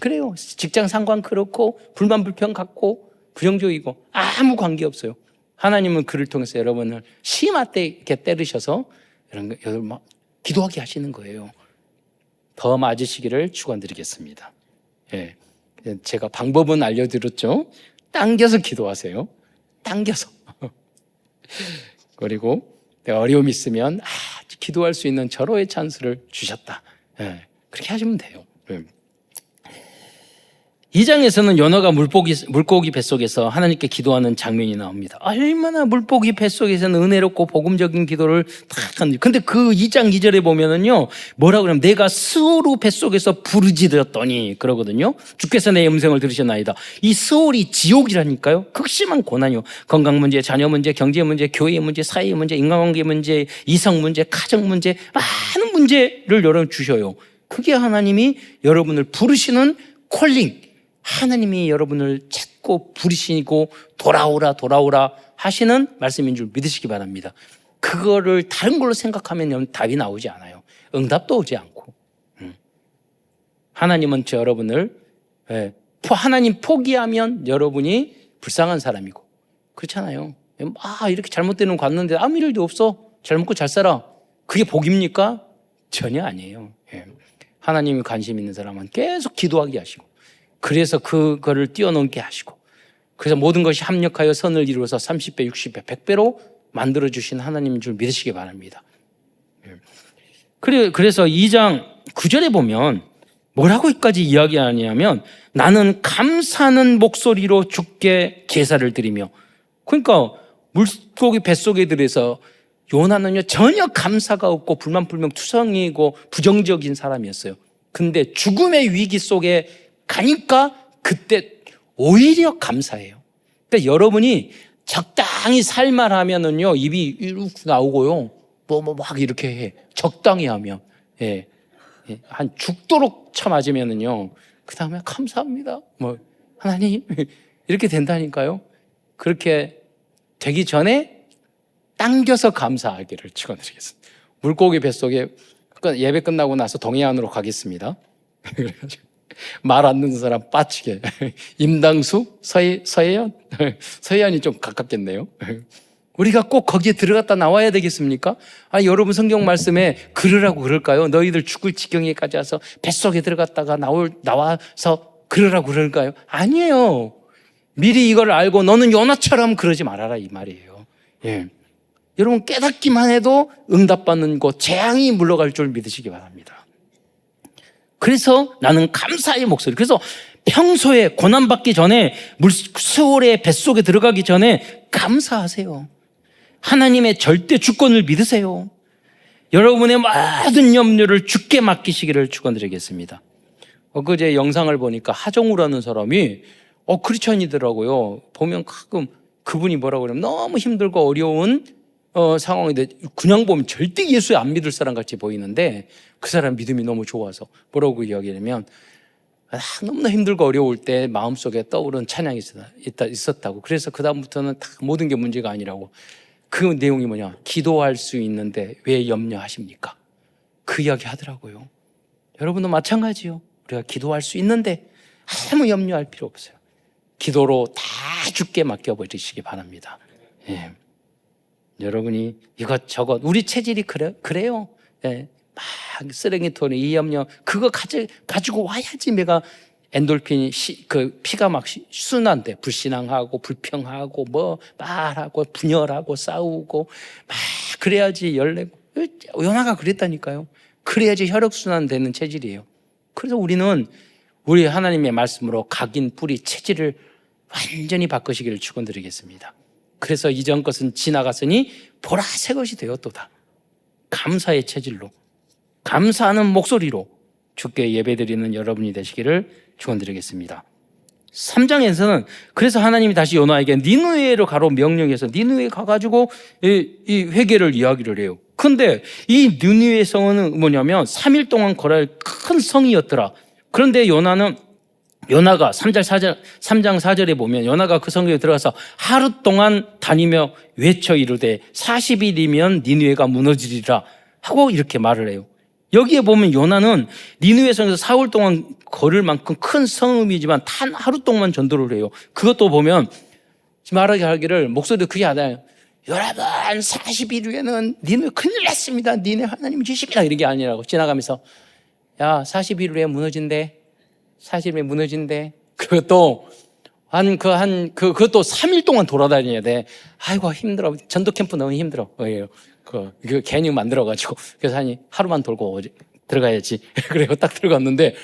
그래요. 직장 상관 그렇고 불만 불평 갖고 부정적이고 아무 관계 없어요. 하나님은 그를 통해서 여러분을 심하게 이렇게 때리셔서 여러분 막 기도하게 하시는 거예요. 더 맞으시기를 축원드리겠습니다. 예, 제가 방법은 알려드렸죠. 당겨서 기도하세요. 당겨서. 그리고 내가 어려움이 있으면 기도할 수 있는 절호의 찬스를 주셨다. 예, 그렇게 하시면 돼요. 2장에서는 요나가 물고기 뱃속에서 하나님께 기도하는 장면이 나옵니다. 얼마나 물고기 뱃속에서는 은혜롭고 복음적인 기도를 탁 하는지. 근데 그 2장 2절에 보면은요, 뭐라고 그러냐면 내가 스오르 뱃속에서 부르짖었더니 그러거든요. 주께서 내 음성을 들으셨나이다. 이 스오르이 지옥이라니까요. 극심한 고난이요. 건강 문제, 자녀 문제, 경제 문제, 교회 문제, 사회 문제, 인간관계 문제, 이성 문제, 가정 문제, 많은 문제를 여러분 주셔요. 그게 하나님이 여러분을 부르시는 콜링. 하나님이 여러분을 찾고 부르시고 돌아오라 하시는 말씀인 줄 믿으시기 바랍니다. 그거를 다른 걸로 생각하면 답이 나오지 않아요. 응답도 오지 않고. 하나님은 여러분을 하나님 포기하면 여러분이 불쌍한 사람이고 그렇잖아요. 이렇게 잘못되는 거 갔는데 아무 일도 없어. 잘 먹고 잘 살아. 그게 복입니까? 전혀 아니에요. 하나님이 관심 있는 사람은 계속 기도하게 하시고 그래서 그거를 뛰어넘게 하시고 그래서 모든 것이 합력하여 선을 이루어서 30배, 60배, 100배로 만들어주신 하나님인 줄 믿으시기 바랍니다. 그래서 2장 9절에 보면 뭐라고까지 이야기하냐면 나는 감사하는 목소리로 주께 제사를 드리며 그러니까 물고기 뱃속에 들어서 요나는요 전혀 감사가 없고 불만불명 투성이고 부정적인 사람이었어요. 근데 죽음의 위기 속에 가니까 그때 오히려 감사해요. 그러니까 여러분이 적당히 살만하면은요 입이 이렇게 나오고요 막 이렇게 해. 적당히 하면 한 죽도록 쳐맞으면은요 그 다음에 감사합니다. 하나님 이렇게 된다니까요. 그렇게 되기 전에 당겨서 감사하기를 축원드리겠습니다. 물고기 뱃속에 예배 끝나고 나서 동해안으로 가겠습니다. 그래가지고 말 안 듣는 사람 빠치게. 임당수? 서해안? 서해안이 좀 가깝겠네요. 우리가 꼭 거기에 들어갔다 나와야 되겠습니까? 여러분 성경 말씀에 그러라고 그럴까요? 너희들 죽을 지경에까지 와서 뱃속에 들어갔다가 나와서 그러라고 그럴까요? 아니에요. 미리 이걸 알고 너는 요나처럼 그러지 말아라 이 말이에요. 여러분 깨닫기만 해도 응답받는 곳 재앙이 물러갈 줄 믿으시기 바랍니다. 그래서 나는 감사의 목소리. 그래서 평소에 고난받기 전에 수월의 뱃속에 들어가기 전에 감사하세요. 하나님의 절대 주권을 믿으세요. 여러분의 모든 염려를 주께 맡기시기를 축원드리겠습니다. 엊그제 영상을 보니까 하정우라는 사람이 크리스천이더라고요. 보면 가끔 그분이 뭐라고 그러면 너무 힘들고 어려운 상황인데 그냥 보면 절대 예수에 안 믿을 사람 같이 보이는데 그 사람 믿음이 너무 좋아서 뭐라고 이야기하냐면 너무나 힘들고 어려울 때 마음속에 떠오른 찬양이 있었다고. 그래서 그 다음부터는 다 모든 게 문제가 아니라고. 그 내용이 뭐냐, 기도할 수 있는데 왜 염려하십니까? 그 이야기 하더라고요. 여러분도 마찬가지요. 우리가 기도할 수 있는데 아무 염려할 필요 없어요. 기도로 다 주께 맡겨버리시기 바랍니다. 예. 여러분이 이것저것 우리 체질이 그래요. 예. 막 쓰레기통에 이 염려 그거 가지고 와야지 내가 엔돌핀이 피가 막 순환돼. 불신앙하고 불평하고 뭐 말하고 분열하고 싸우고 막 그래야지 열내고. 요나가 그랬다니까요. 그래야지 혈액순환 되는 체질이에요. 그래서 우리는 우리 하나님의 말씀으로 각인 뿌리 체질을 완전히 바꾸시기를 축원드리겠습니다. 그래서 이전 것은 지나갔으니 보라 새 것이 되었도다. 감사의 체질로, 감사하는 목소리로 주께 예배드리는 여러분이 되시기를 축원드리겠습니다. 3장에서는 그래서 하나님이 다시 요나에게 니느웨로 가로 명령해서 니느웨 가가지고 이 회개를 이야기를 해요. 근데 이 니느웨 성은 뭐냐면 3일 동안 걸어야 할 큰 성이었더라. 그런데 요나가 3장 4절에 보면 요나가 그 성에 들어가서 하루 동안 다니며 외쳐 이르되 40일이면 니느웨가 무너지리라 하고 이렇게 말을 해요. 여기에 보면 요나는 니느웨 성에서 4일 동안 걸을 만큼 큰 성읍이지만 단 하루 동안 전도를 해요. 그것도 보면 말하기를 목소리도 크게 하나요. 여러분 40일 후에는 니느웨 큰일 났습니다. 니네 하나님이 주십니다. 이런 게 아니라고 지나가면서 야 40일 후에 무너진대. 40일 후에 무너진대. 그것도 그것도 3일 동안 돌아다녀야 돼. 아이고 힘들어. 전도 캠프 너무 힘들어. 그 괜히 만들어가지고 그래서 하루만 돌고 들어가야지. 그래서 딱 들어갔는데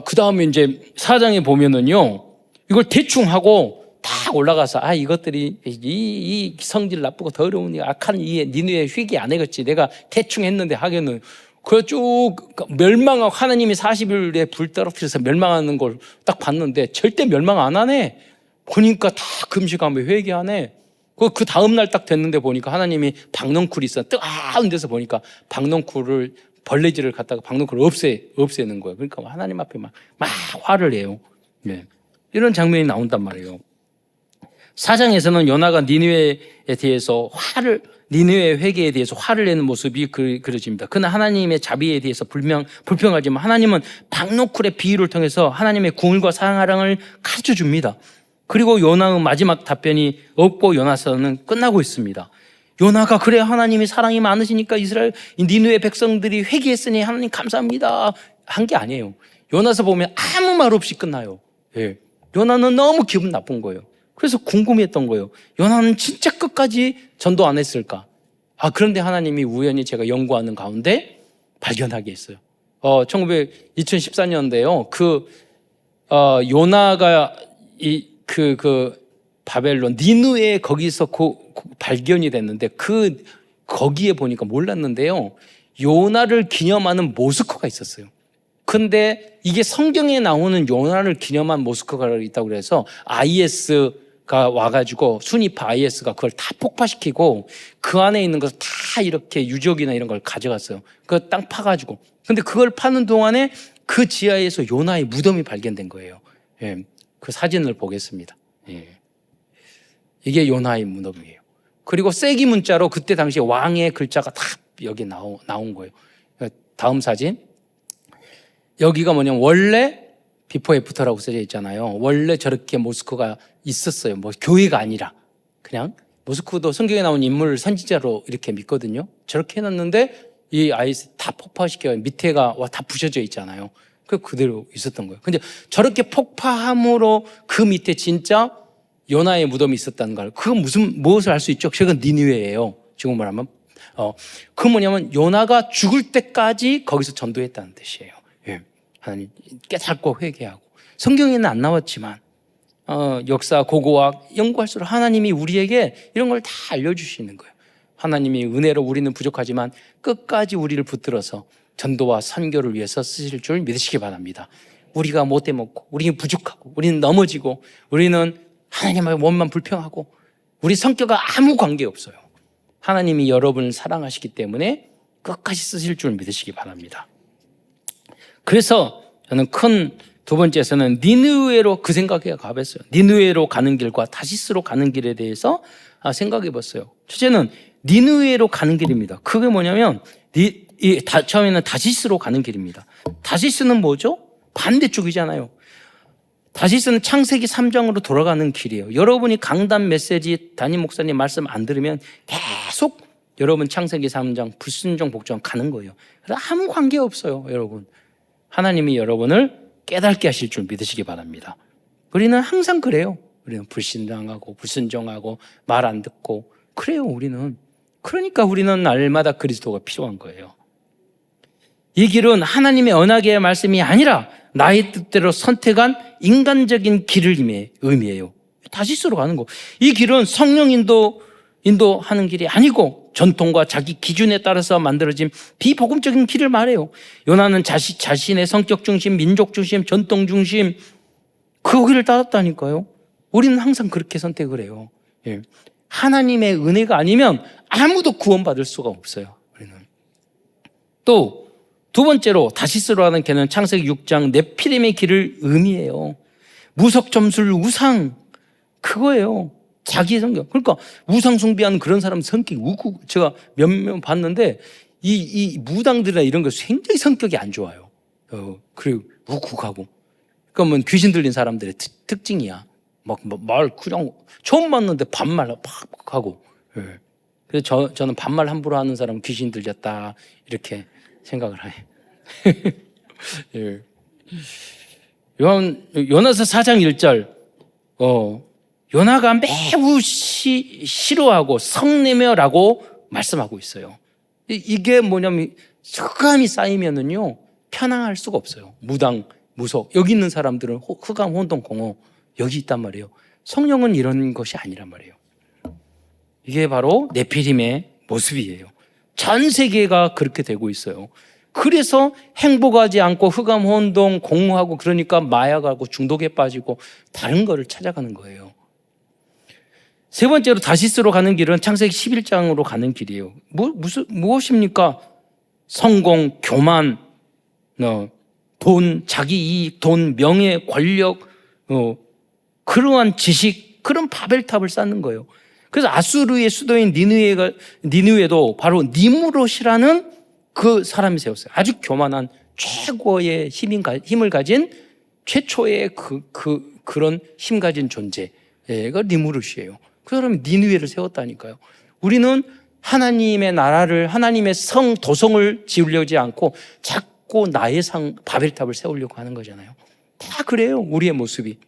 그 다음에 이제 4장에 보면은요 이걸 대충 하고 딱 올라가서 이것들이 이 성질 나쁘고 더러운 악한 이 니느웨 회개 안 해겠지. 내가 대충 했는데 하겠는. 그 쭉 멸망하고 하나님이 40일에 불 떨어뜨려서 멸망하는 걸 딱 봤는데 절대 멸망 안 하네. 보니까 다 금식하며 회개하네. 그 다음날 딱 됐는데 보니까 하나님이 박넝쿨이 있어. 뜨거운 데서 보니까 박넝쿨을 벌레질을 갖다가 박넝쿨을 없애는 거예요. 그러니까 하나님 앞에 막 화를 내요. 네. 이런 장면이 나온단 말이에요. 4장에서는 요나가 니느웨에 대해서 니느웨 회개에 대해서 화를 내는 모습이 그려집니다. 그러나 하나님의 자비에 대해서 불평하지만 하나님은 박노쿨의 비유를 통해서 하나님의 궁을과 사랑을 가르쳐 줍니다. 그리고 요나의 마지막 답변이 없고 요나서는 끝나고 있습니다. 요나가 그래 하나님이 사랑이 많으시니까 니느웨 백성들이 회개했으니 하나님 감사합니다 한 게 아니에요. 요나서 보면 아무 말 없이 끝나요. 예. 요나는 너무 기분 나쁜 거예요. 그래서 궁금했던 거예요. 요나는 진짜 끝까지 전도 안 했을까? 그런데 하나님이 우연히 제가 연구하는 가운데 발견하게 했어요. 2014년인데요. 요나가 바벨론, 니느웨 거기서 발견이 됐는데 거기에 보니까 몰랐는데요. 요나를 기념하는 모스크가 있었어요. 근데 이게 성경에 나오는 요나를 기념한 모스크가 있다고 그래서 IS가 와가지고 순위파 IS가 그걸 다 폭파시키고 그 안에 있는 것을 다 이렇게 유적이나 이런 걸 가져갔어요. 그 땅 파가지고. 근데 그걸 파는 동안에 그 지하에서 요나의 무덤이 발견된 거예요. 예, 그 사진을 보겠습니다. 예. 이게 요나의 무덤이에요. 그리고 세기 문자로 그때 당시 왕의 글자가 다 여기 나온 거예요. 다음 사진. 여기가 뭐냐면 원래 비포 애프터라고 써져 있잖아요. 원래 저렇게 모스크가 있었어요. 뭐 교회가 아니라 그냥 모스크도 성경에 나온 인물 선지자로 이렇게 믿거든요. 저렇게 해놨는데 이 아이스 다 폭파시켜 밑에가 다 부셔져 있잖아요. 그대로 있었던 거예요. 근데 저렇게 폭파함으로 그 밑에 진짜 요나의 무덤이 있었다는 걸. 그건 무엇을 알 수 있죠? 그건 니느웨예요. 지금 말하면 그 뭐냐면 요나가 죽을 때까지 거기서 전도했다는 뜻이에요. 예. 하나님 깨닫고 회개하고 성경에는 안 나왔지만 역사, 고고학 연구할수록 하나님이 우리에게 이런 걸 다 알려주시는 거예요. 하나님이 은혜로 우리는 부족하지만 끝까지 우리를 붙들어서 전도와 선교를 위해서 쓰실 줄 믿으시기 바랍니다. 우리가 못돼 먹고, 우리는 부족하고, 우리는 넘어지고, 우리는 하나님의 몸만 불평하고, 우리 성격과 아무 관계 없어요. 하나님이 여러분을 사랑하시기 때문에 끝까지 쓰실 줄 믿으시기 바랍니다. 그래서 저는 큰 두 번째에서는 니느웨로 그 생각에 가봤어요. 니느웨로 가는 길과 다시스로 가는 길에 대해서 생각해 봤어요. 첫째는 니느웨로 가는 길입니다. 그게 뭐냐면 처음에는 다시스로 가는 길입니다. 다시스는 뭐죠? 반대쪽이잖아요. 다시스는 창세기 3장으로 돌아가는 길이에요. 여러분이 강단 메시지 담임 목사님 말씀 안 들으면 계속 여러분 창세기 3장 불순종 복종 가는 거예요. 그래서 아무 관계 없어요, 여러분. 하나님이 여러분을 깨닫게 하실 줄 믿으시기 바랍니다. 우리는 항상 그래요. 우리는 불신당하고 불순종하고 말 안 듣고 그래요, 우리는. 그러니까 우리는 날마다 그리스도가 필요한 거예요. 이 길은 하나님의 언약의 말씀이 아니라 나의 뜻대로 선택한 인간적인 길을 의미해요. 다시스로 가는 거. 이 길은 성령 인도하는 길이 아니고 전통과 자기 기준에 따라서 만들어진 비복음적인 길을 말해요. 요나는 자신의 성격 중심, 민족 중심, 전통 중심 그 길을 따랐다니까요. 우리는 항상 그렇게 선택을 해요. 예. 하나님의 은혜가 아니면 아무도 구원받을 수가 없어요. 우리는. 또 두 번째로 다시스로 하는 길은 창세기 6장 네피림의 길을 의미해요. 무석점술 우상 그거예요. 자기 성격. 그러니까 우상 숭배하는 그런 사람 성격이 제가 몇몇 봤는데 이 무당들이나 이런 거 굉장히 성격이 안 좋아요. 그리고 우국하고. 그러니까 뭐 귀신 들린 사람들의 특징이야. 막 말 그냥 처음 봤는데 반말 팍 하고. 예. 그래서 저는 반말 함부로 하는 사람은 귀신 들렸다 이렇게 생각을 해요. 예. 요나서 4장 1절 요나가 매우 싫어하고 성내며라고 말씀하고 있어요. 이게 뭐냐면 흑암이 쌓이면은요 편안할 수가 없어요. 무당, 무속 여기 있는 사람들은 흑암, 혼돈, 공허 여기 있단 말이에요. 성령은 이런 것이 아니란 말이에요. 이게 바로 네피림의 모습이에요. 전 세계가 그렇게 되고 있어요. 그래서 행복하지 않고 흑암, 혼동, 공허하고 그러니까 마약하고 중독에 빠지고 다른 거를 찾아가는 거예요. 세 번째로 다시스로 가는 길은 창세기 11장으로 가는 길이에요. 무엇입니까? 성공, 교만, 돈, 자기 이익, 돈, 명예, 권력, 그러한 지식, 그런 바벨탑을 쌓는 거예요. 그래서 아수르의 수도인 니느웨도 바로 니무롯이라는 그 사람이 세웠어요. 아주 교만한 최고의 힘을 가진 최초의 그런 힘 가진 존재가 니무롯이에요. 그 사람이 니느웨를 세웠다니까요. 우리는 하나님의 나라를, 하나님의 도성을 지으려지 않고 자꾸 나의 바벨탑을 세우려고 하는 거잖아요. 다 그래요, 우리의 모습이.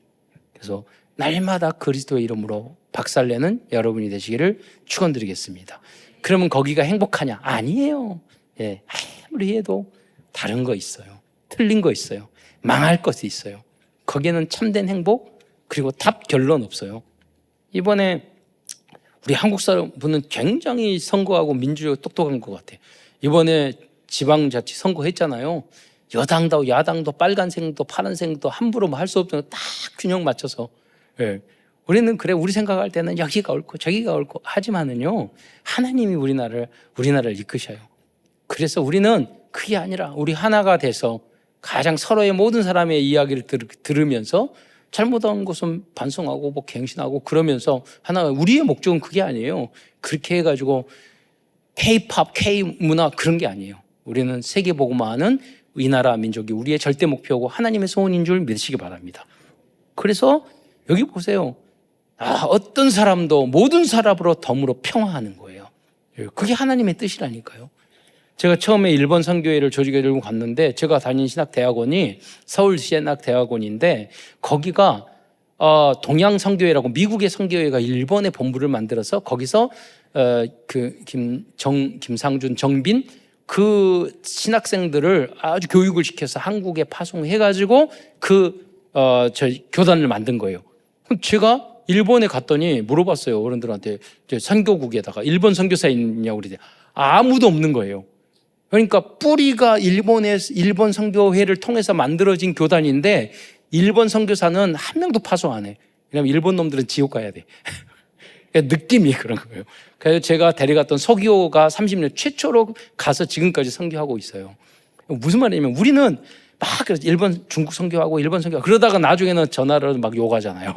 그래서 날마다 그리스도의 이름으로 박살내는 여러분이 되시기를 축원드리겠습니다. 그러면 거기가 행복하냐? 아니에요. 예, 아무리 해도 다른 거 있어요. 틀린 거 있어요. 망할 것이 있어요. 거기에는 참된 행복 그리고 답 결론 없어요. 이번에 우리 한국 사람분은 굉장히 선거하고 민주주의가 똑똑한 것 같아요. 이번에 지방자치 선거했잖아요. 여당도 야당도 빨간색도 파란색도 함부로 할 수 없는 딱 균형 맞춰서. 예. 우리는 그래 우리 생각할 때는 여기가 옳고 저기가 옳고 하지만은요 하나님이 우리나라를 이끄셔요. 그래서 우리는 그게 아니라 우리 하나가 돼서 가장 서로의 모든 사람의 이야기를 들으면서 잘못한 것은 반성하고 뭐 갱신하고 그러면서 하나가 우리의 목적은 그게 아니에요. 그렇게 해가지고 K-팝, K-문화 그런 게 아니에요. 우리는 세계복음화하는 이 나라 민족이 우리의 절대 목표고 하나님의 소원인 줄 믿으시기 바랍니다. 그래서 여기 보세요. 어떤 사람도 모든 사람으로 덤으로 평화하는 거예요. 그게 하나님의 뜻이라니까요. 제가 처음에 일본 선교회를 조직해 들고 갔는데 제가 다닌 신학대학원이 서울신학대학원인데 거기가 동양 선교회라고 미국의 선교회가 일본의 본부를 만들어서 거기서 김상준, 정빈 그 신학생들을 아주 교육을 시켜서 한국에 파송해가지고 그 저희 교단을 만든 거예요. 그럼 제가 일본에 갔더니 물어봤어요. 어른들한테 선교국에다가 일본 선교사 있냐고 그러더니 아무도 없는 거예요. 그러니까 뿌리가 일본 선교회를 통해서 만들어진 교단인데 일본 선교사는 한 명도 파송 안 해. 왜냐면 일본 놈들은 지옥 가야 돼. 느낌이 그런 거예요. 그래서 제가 데려갔던 서기호가 30년 최초로 가서 지금까지 선교하고 있어요. 무슨 말이냐면 우리는 막 일본 중국 선교하고 일본 선교하고 그러다가 나중에는 전화로 막 욕하잖아요.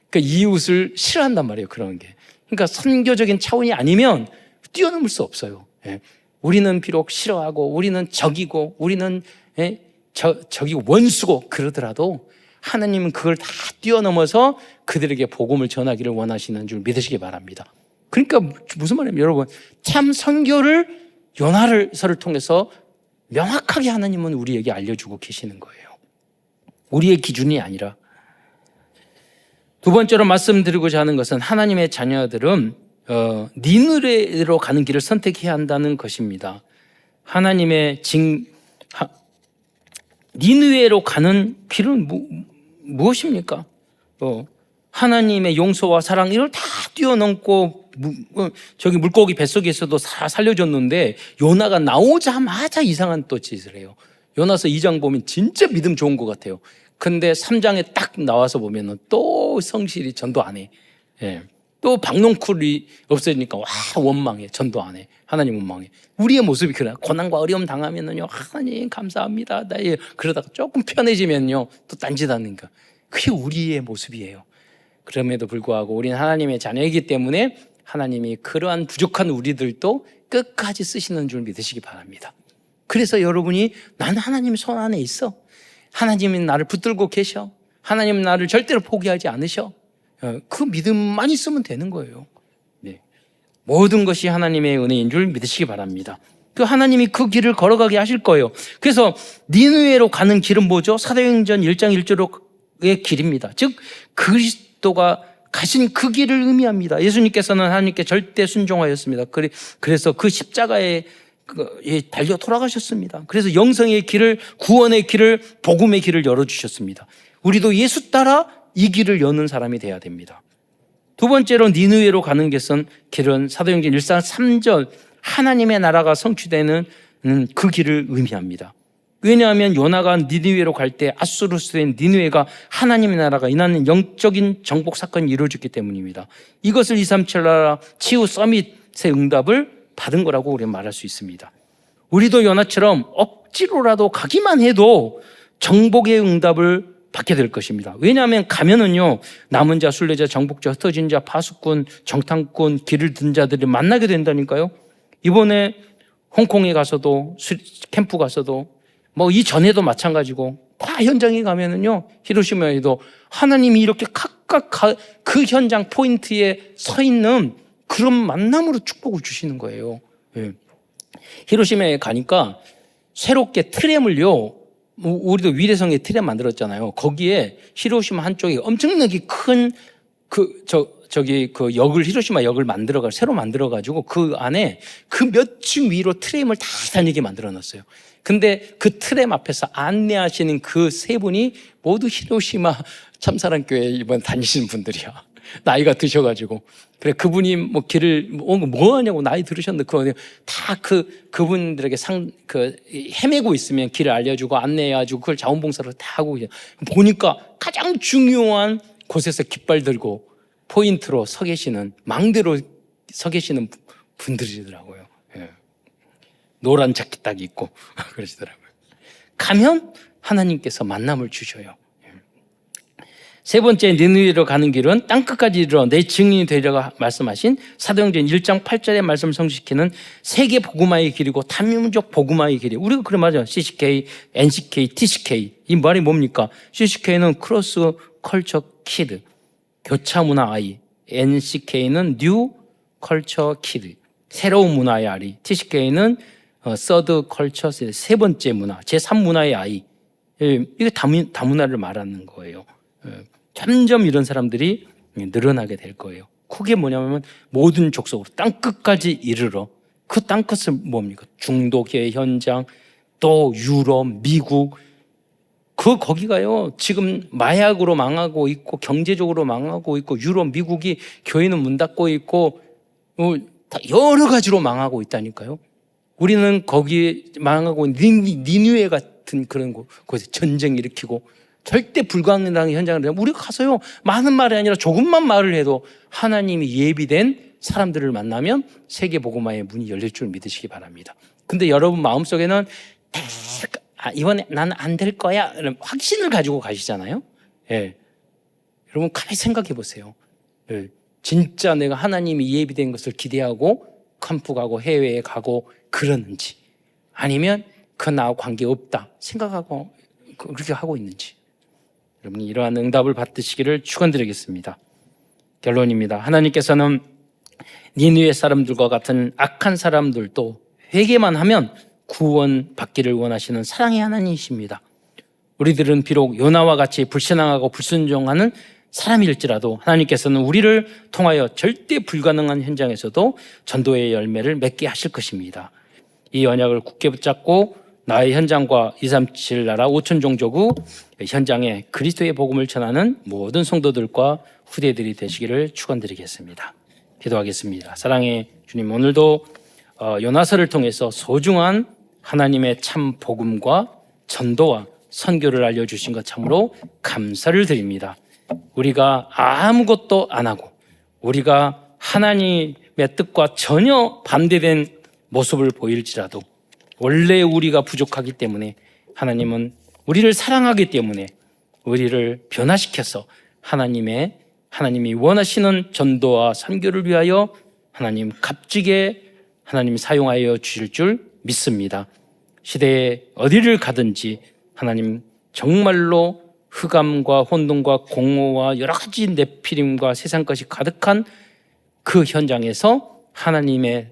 그러니까 이웃을 싫어한단 말이에요. 그런 게. 그러니까 선교적인 차원이 아니면 뛰어넘을 수 없어요. 예. 우리는 비록 싫어하고 우리는 적이고 우리는 적이고 원수고 그러더라도 하나님은 그걸 다 뛰어넘어서 그들에게 복음을 전하기를 원하시는 줄 믿으시기 바랍니다. 그러니까 무슨 말이냐면 여러분 참 선교를 요나서를 통해서 명확하게 하나님은 우리에게 알려주고 계시는 거예요. 우리의 기준이 아니라. 두 번째로 말씀드리고자 하는 것은 하나님의 자녀들은 니느웨로 가는 길을 선택해야 한다는 것입니다. 니느웨로 가는 길은 무엇입니까? 하나님의 용서와 사랑 이걸 다 뛰어넘고 저기 물고기 뱃속에서도 다 살려줬는데 요나가 나오자마자 이상한 또 짓을 해요. 요나서 2장 보면 진짜 믿음 좋은 것 같아요. 근데 3장에 딱 나와서 보면은 또 성실히 전도 안 해. 예. 또 박농쿨이 없어지니까 와 원망해. 전도 안 해. 하나님 원망해. 우리의 모습이 그래. 고난과 어려움 당하면은요 하나님 감사합니다. 그러다가 조금 편해지면요 또 딴짓하니까 그게 우리의 모습이에요. 그럼에도 불구하고 우리는 하나님의 자녀이기 때문에 하나님이 그러한 부족한 우리들도 끝까지 쓰시는 줄 믿으시기 바랍니다. 그래서 여러분이 나는 하나님 손 안에 있어. 하나님이 나를 붙들고 계셔. 하나님은 나를 절대로 포기하지 않으셔. 그 믿음만 있으면 되는 거예요. 네. 모든 것이 하나님의 은혜인 줄 믿으시기 바랍니다. 그 하나님이 그 길을 걸어가게 하실 거예요. 그래서 니느웨로 가는 길은 뭐죠? 사도행전 1장 1절의 길입니다. 즉 그리스도가 가신 그 길을 의미합니다. 예수님께서는 하나님께 절대 순종하였습니다. 그래서 그 십자가에 달려 돌아가셨습니다. 그래서 영생의 길을, 구원의 길을, 복음의 길을 열어주셨습니다. 우리도 예수 따라 이 길을 여는 사람이 돼야 됩니다. 두 번째로 니느웨로 가는 길은 사도행전 1장 3절 하나님의 나라가 성취되는 그 길을 의미합니다. 왜냐하면 요나가 니느웨로 갈 때 아수르스된 니느웨가 하나님의 나라가 임하는 영적인 정복 사건이 이루어졌기 때문입니다. 이것을 237 나라 치유 서밋의 응답을 받은 거라고 우리는 말할 수 있습니다. 우리도 요나처럼 억지로라도 가기만 해도 정복의 응답을 받게 될 것입니다. 왜냐하면 가면은요 남은 자, 순례자, 정복자, 흩어진 자, 파수꾼, 정탐꾼, 길을 든 자들이 만나게 된다니까요. 이번에 홍콩에 가서도 캠프 가서도 뭐 이전에도 마찬가지고 다 현장에 가면은요 히로시마에도 하나님이 이렇게 각각 그 현장 포인트에 서 있는 그런 만남으로 축복을 주시는 거예요. 예. 히로시마에 가니까 새롭게 트램을요 우리도 위례성에 트램 만들었잖아요. 거기에 히로시마 한쪽에 엄청나게 큰 역을 히로시마 역을 새로 만들어가지고 그 안에 그 몇 층 위로 트램을 다 다니게 만들어놨어요. 근데 그 트램 앞에서 안내하시는 그 세 분이 모두 히로시마 참사랑교회 이번 다니시는 분들이야. 나이가 드셔가지고. 그래, 그분이 길을, 뭐 하냐고 나이 들으셨는데, 그분들에게 헤매고 있으면 길을 알려주고 안내해가지고 그걸 자원봉사를 다 하고, 보니까 가장 중요한 곳에서 깃발 들고 포인트로 서 계시는, 망대로 서 계시는 분들이더라고요. 예. 노란 자켓 딱 입고 그러시더라고요. 가면 하나님께서 만남을 주셔요. 세 번째 니느웨로 가는 길은 땅끝까지 이르러 내 증인이 되리라고 말씀하신 사도행전 1장 8절의 말씀을 성취시키는 세계 복음화의 길이고 다민족 복음화의 길이. 우리가 그래 말하죠. CCK, NCK, TCK. 이 말이 뭡니까? CCK는 크로스 컬처 키드, 교차 문화 아이. NCK는 뉴 컬처 키드, 새로운 문화의 아이. TCK는 서드 컬처, 세 번째 문화, 제3 문화의 아이. 이게 다문화를 말하는 거예요. 점점 이런 사람들이 늘어나게 될 거예요. 그게 뭐냐면 모든 족속으로 땅끝까지 이르러, 그 땅끝은 뭡니까? 중독의 현장, 또 유럽, 미국, 거기가요, 지금 마약으로 망하고 있고, 경제적으로 망하고 있고, 유럽, 미국이 교회는 문 닫고 있고, 다 여러 가지로 망하고 있다니까요. 우리는 거기 망하고 니누에 같은 그런 곳에 전쟁 일으키고, 절대 불가능한 현장을 우리가 가서요, 많은 말이 아니라 조금만 말을 해도 하나님이 예비된 사람들을 만나면 세계복음화의 문이 열릴 줄 믿으시기 바랍니다. 근데 여러분 마음속에는 이번에 나는 안 될 거야 이런 확신을 가지고 가시잖아요. 예. 여러분 가만히 생각해 보세요. 예. 진짜 내가 하나님이 예비된 것을 기대하고 캠프 가고 해외에 가고 그러는지, 아니면 그 나하고 관계없다 생각하고 그렇게 하고 있는지, 여러분이 이러한 응답을 받으시기를 축원드리겠습니다. 결론입니다. 하나님께서는 니느웨 사람들과 같은 악한 사람들도 회개만 하면 구원받기를 원하시는 사랑의 하나님이십니다. 우리들은 비록 요나와 같이 불신앙하고 불순종하는 사람일지라도 하나님께서는 우리를 통하여 절대 불가능한 현장에서도 전도의 열매를 맺게 하실 것입니다. 이 언약을 굳게 붙잡고 나의 현장과 237 나라 5천 종족 후 현장에 그리스도의 복음을 전하는 모든 성도들과 후대들이 되시기를 축원드리겠습니다. 기도하겠습니다. 사랑의 주님, 오늘도 요나서를 통해서 소중한 하나님의 참 복음과 전도와 선교를 알려주신 것 참으로 감사를 드립니다. 우리가 아무것도 안 하고 우리가 하나님의 뜻과 전혀 반대된 모습을 보일지라도 원래 우리가 부족하기 때문에 하나님은 우리를 사랑하기 때문에 우리를 변화시켜서 하나님이 원하시는 전도와 선교를 위하여 하나님 값지게 하나님이 사용하여 주실 줄 믿습니다. 시대에 어디를 가든지 하나님 정말로 흑암과 혼돈과 공허와 여러 가지 내피림과 세상 것이 가득한 그 현장에서 하나님의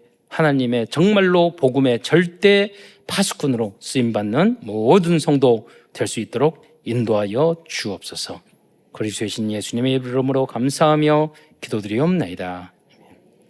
정말로 복음의 절대 파수꾼으로 쓰임받는 모든 성도 될 수 있도록 인도하여 주옵소서. 그리스도의 신 예수님의 이름으로 감사하며 기도드리옵나이다.